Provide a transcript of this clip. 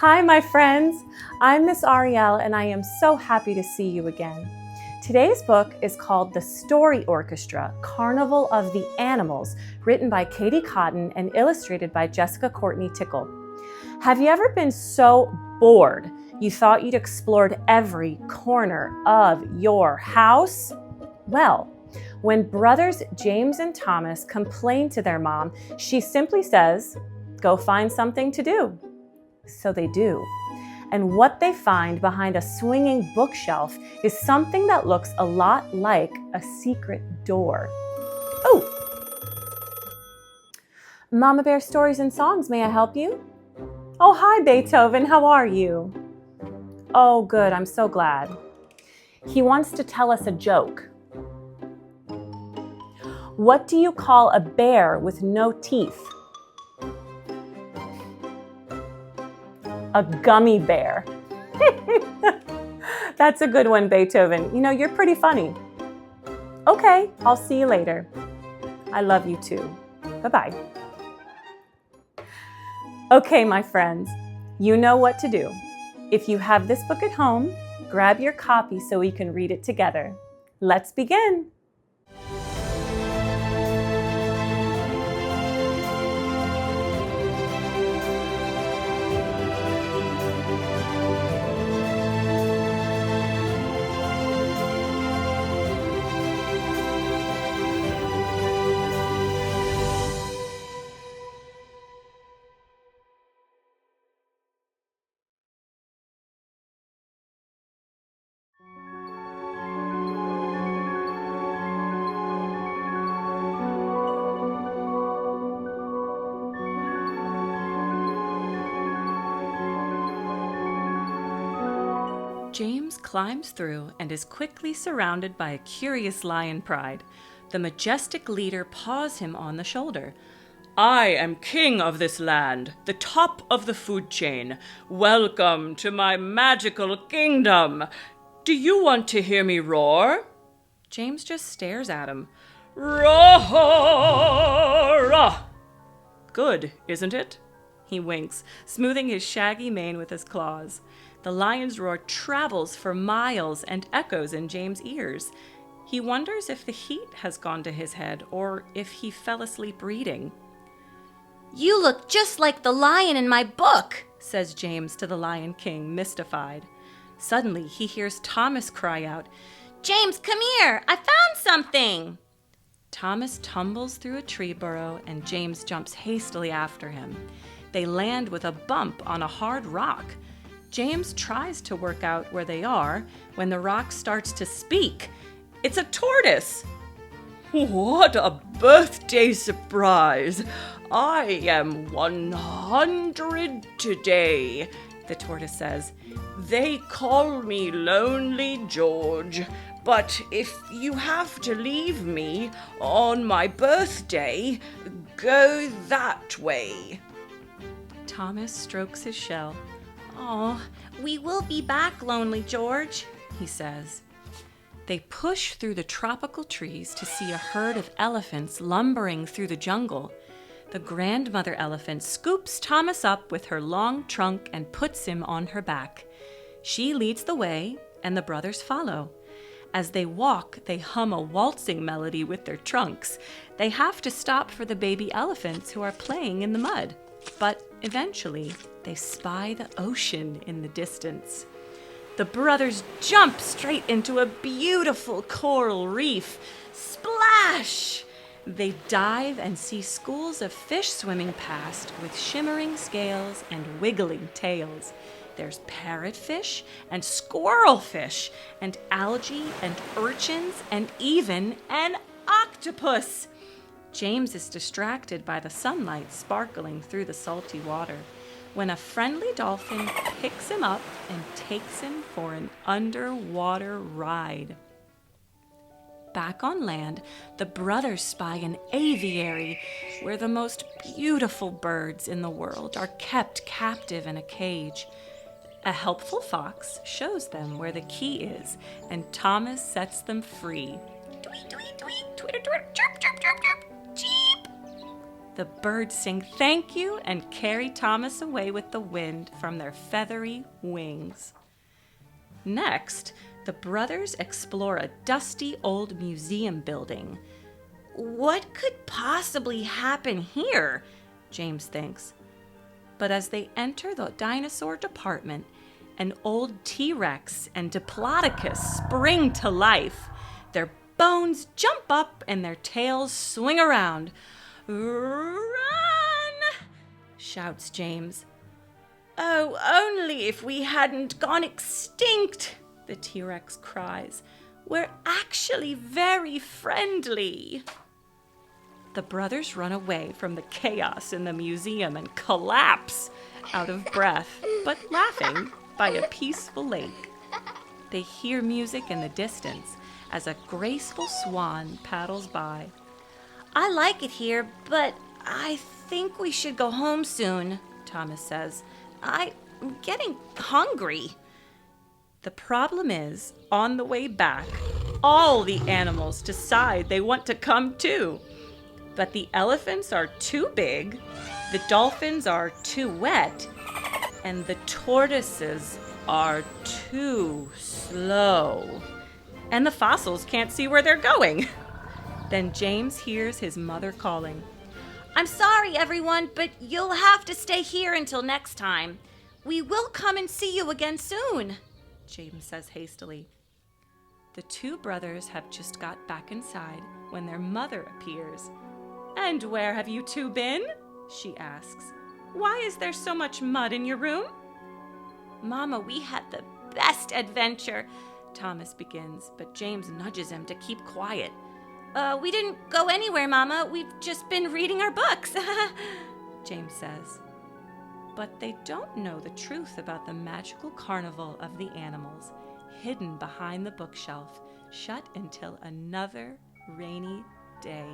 Hi, my friends. I'm Miss Ariel, and I am so happy to see you again. Today's book is called The Story Orchestra, Carnival of the Animals, written by Katie Cotton and illustrated by Jessica Courtney Tickle. Have you ever been so bored you thought you'd explored every corner of your house? Well, when brothers James and Thomas complain to their mom, she simply says, "Go find something to do." So they do. And what they find behind a swinging bookshelf is something that looks a lot like a secret door. Oh! Mama Bear Stories and Songs, may I help you? Oh, hi, Beethoven, how are you? Oh, good, I'm so glad. He wants to tell us a joke. What do you call a bear with no teeth? A gummy bear. That's a good one, Beethoven. You know, you're pretty funny. Okay, I'll see you later. I love you too. Bye-bye. Okay, my friends, you know what to do. If you have this book at home, grab your copy so we can read it together. Let's begin. James climbs through and is quickly surrounded by a curious lion pride. The majestic leader paws him on the shoulder. "I am king of this land, the top of the food chain. Welcome to my magical kingdom. Do you want to hear me roar?" James just stares at him. "Roar!" "Good, isn't it?" He winks, smoothing his shaggy mane with his claws. The lion's roar travels for miles and echoes in James' ears. He wonders if the heat has gone to his head or if he fell asleep reading. "You look just like the lion in my book," says James to the Lion King, mystified. Suddenly, he hears Thomas cry out, "James, come here! I found something!" Thomas tumbles through a tree burrow and James jumps hastily after him. They land with a bump on a hard rock. James tries to work out where they are when the rock starts to speak. It's a tortoise. "What a birthday surprise! I am 100 today," the tortoise says. "They call me Lonely George, but if you have to leave me on my birthday, go that way." Thomas strokes his shell. "Oh, we will be back, Lonely George," he says. They push through the tropical trees to see a herd of elephants lumbering through the jungle. The grandmother elephant scoops Thomas up with her long trunk and puts him on her back. She leads the way, and the brothers follow. As they walk, they hum a waltzing melody with their trunks. They have to stop for the baby elephants who are playing in the mud. But eventually, they spy the ocean in the distance. The brothers jump straight into a beautiful coral reef. Splash! They dive and see schools of fish swimming past with shimmering scales and wiggling tails. There's parrotfish and squirrelfish and algae and urchins and even an octopus. James is distracted by the sunlight sparkling through the salty water when a friendly dolphin picks him up and takes him for an underwater ride. Back on land, the brothers spy an aviary where the most beautiful birds in the world are kept captive in a cage. A helpful fox shows them where the key is, and Thomas sets them free. Tweet, tweet, tweet, twitter, twitter, chirp, chirp, chirp, chirp, cheep. The birds sing thank you and carry Thomas away with the wind from their feathery wings. Next, the brothers explore a dusty old museum building. What could possibly happen here? James thinks. But as they enter the dinosaur department, an old T-Rex and Diplodocus spring to life. Their bones jump up and their tails swing around. Run! Shouts James. Oh, only if we hadn't gone extinct, the T-Rex cries. We're actually very friendly. The brothers run away from the chaos in the museum and collapse, out of breath, but laughing, by a peaceful lake. They hear music in the distance as a graceful swan paddles by. I like it here, but I think we should go home soon, Thomas says. I'm getting hungry. The problem is, on the way back, all the animals decide they want to come too. But the elephants are too big, the dolphins are too wet, and the tortoises are too slow. And the fossils can't see where they're going. Then James hears his mother calling. I'm sorry, everyone, but you'll have to stay here until next time. We will come and see you again soon, James says hastily. The two brothers have just got back inside when their mother appears. And where have you two been? She asks. Why is there so much mud in your room? Mama, we had the best adventure, Thomas begins, but James nudges him to keep quiet. We didn't go anywhere, Mama. We've just been reading our books, James says. But they don't know the truth about the magical carnival of the animals, hidden behind the bookshelf, shut until another rainy day.